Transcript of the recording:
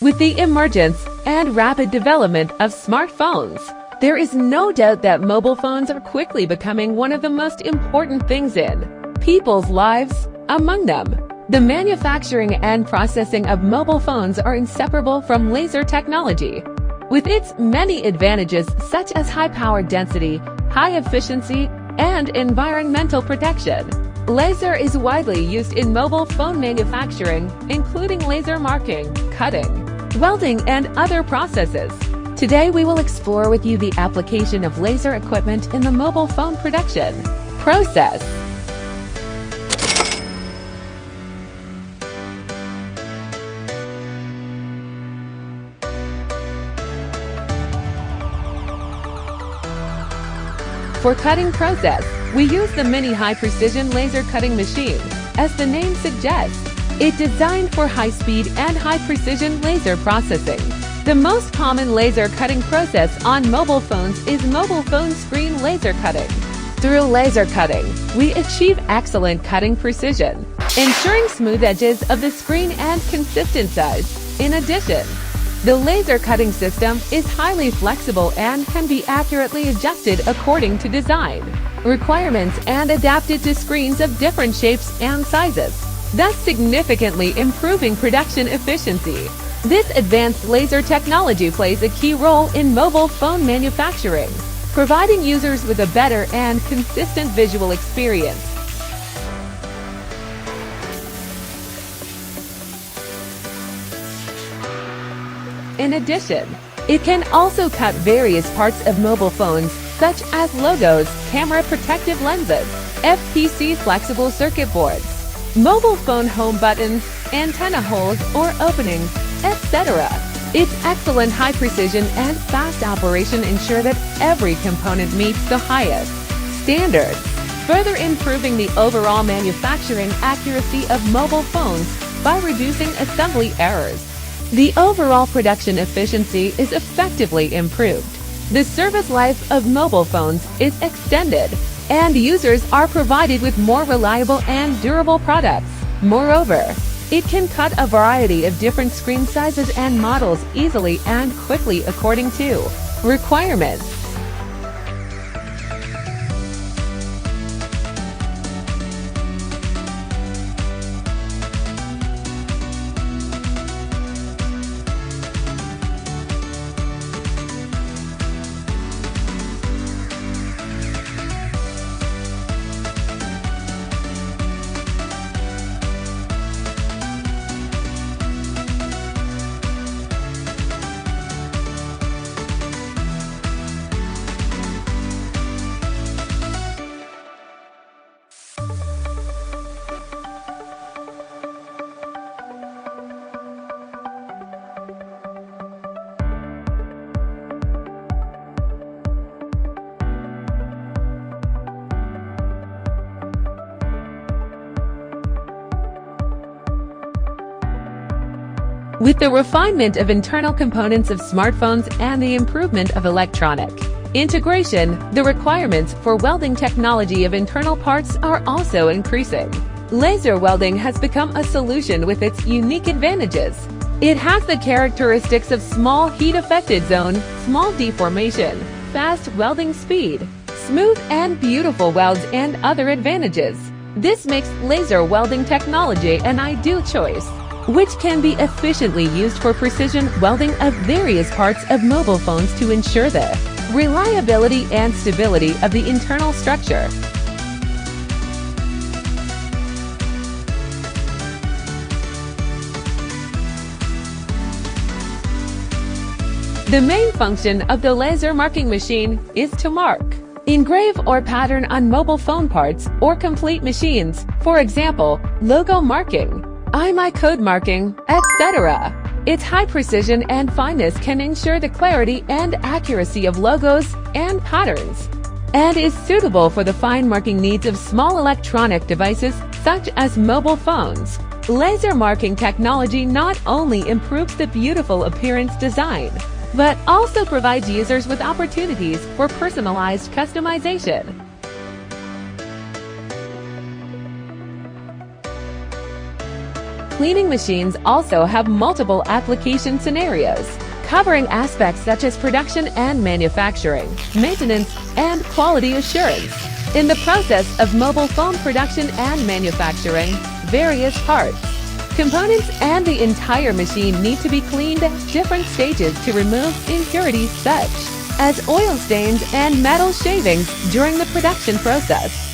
With the emergence and rapid development of smartphones, there is no doubt that mobile phones are quickly becoming one of the most important things in people's lives. Among them, the manufacturing and processing of mobile phones are inseparable from laser technology. With its many advantages such as high power density, high efficiency, and environmental protection, laser is widely used in mobile phone manufacturing, including laser marking, cutting, welding, and other processes. Today we will explore with you the application of laser equipment in the mobile phone production process. For cutting process, we use the mini high-precision laser cutting machine. As the name suggests, it's designed for high-speed and high-precision laser processing. The most common laser cutting process on mobile phones is mobile phone screen laser cutting. Through laser cutting, we achieve excellent cutting precision, ensuring smooth edges of the screen and consistent size. In addition, the laser cutting system is highly flexible and can be accurately adjusted according to design requirements and adapted to screens of different shapes and sizes, thus significantly improving production efficiency. This advanced laser technology plays a key role in mobile phone manufacturing, providing users with a better and consistent visual experience. In addition, it can also cut various parts of mobile phones, such as logos, camera protective lenses, FPC flexible circuit boards, mobile phone home buttons, antenna holes or openings, etc. Its excellent high precision and fast operation ensure that every component meets the highest standards, further improving the overall manufacturing accuracy of mobile phones by reducing assembly errors. The overall production efficiency is effectively improved. The service life of mobile phones is extended, and users are provided with more reliable and durable products. Moreover, it can cut a variety of different screen sizes and models easily and quickly according to requirements. With the refinement of internal components of smartphones and the improvement of electronic integration, the requirements for welding technology of internal parts are also increasing. Laser welding has become a solution with its unique advantages. It has the characteristics of small heat-affected zone, small deformation, fast welding speed, smooth and beautiful welds, and other advantages. This makes laser welding technology an ideal choice, which can be efficiently used for precision welding of various parts of mobile phones to ensure the reliability and stability of the internal structure. The main function of the laser marking machine is to mark, engrave, or pattern on mobile phone parts or complete machines, for example, logo marking, IMEI code marking, etc. Its high precision and fineness can ensure the clarity and accuracy of logos and patterns, and is suitable for the fine marking needs of small electronic devices such as mobile phones. Laser marking technology not only improves the beautiful appearance design, but also provides users with opportunities for personalized customization. Cleaning machines also have multiple application scenarios, covering aspects such as production and manufacturing, maintenance, and quality assurance. In the process of mobile phone production and manufacturing, various parts, components, and the entire machine need to be cleaned at different stages to remove impurities such as oil stains and metal shavings during the production process.